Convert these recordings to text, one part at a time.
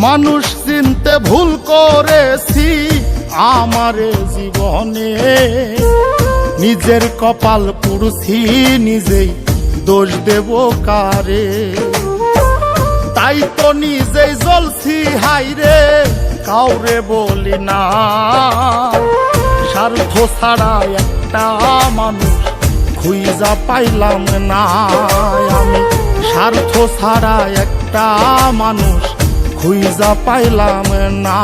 মানুষ চিনতে ভুল করেছি আমারে জীবনে, নিজের কপাল পুড়ছি নিজেই, দোষ দেব কারে? তাই তো নিজেই জ্বলছি হাইরে, কাউরে বলি না। স্বার্থ ছাড়া একটা মানুষ খুঁজা পাইলাম না আমি, স্বার্থ ছাড়া একটা মানুষ খুঁজা পাইলাম না।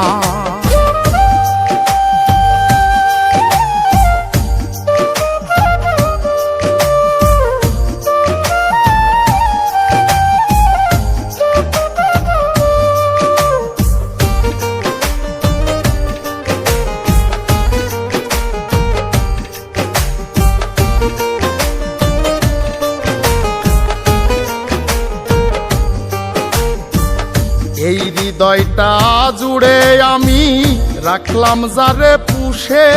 এই হৃদয়টা জুড়ে আমি রাখলাম যারে পুষে,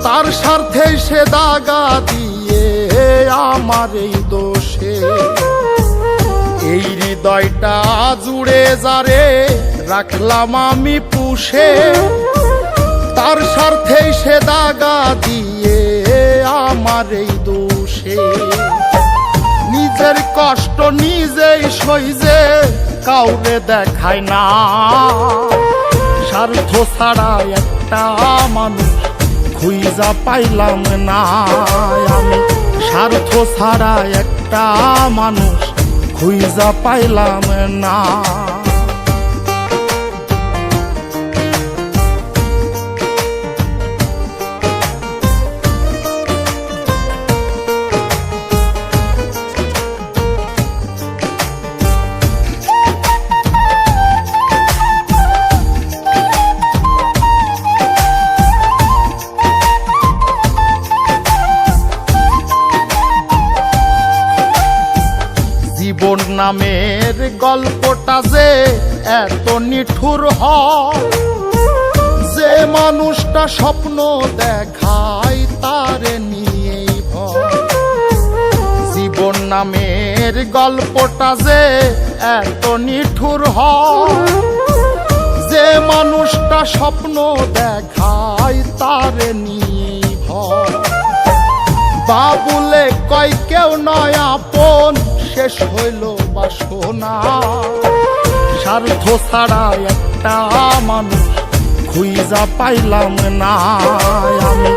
তার স্বার্থে সে দাগা দিয়ে আমার এই দোষে। এই হৃদয়টা জুড়ে যারে রাখলাম আমি পুষে, তার স্বার্থে সে দাগা দিয়ে আমার এই দোষে। নিজের কষ্ট নিজেই সইজে কাউরে দেখায় না, স্বার্থ ছাড়া একটা মানুষ খুঁজা পাইলাম না আমি, স্বার্থ ছাড়া একটা মানুষ খুঁজা পাইলাম না। জীবন নামের গল্পটা যে এত নিঠুর হয়, যে মানুষটা স্বপ্ন দেখায় তারে নিয়েই ভয়। জীবন নামের গল্পটা যে এত নিঠুর হয়, যে মানুষটা স্বপ্ন দেখায় তারে নিয়েই ভয়। বাবুলে কয় কেউ নয় আপন, শেষ হইল বাসনা। স্বার্থ ছাড়া একটা মানুষ খুঁজা পাইলাম না আমি,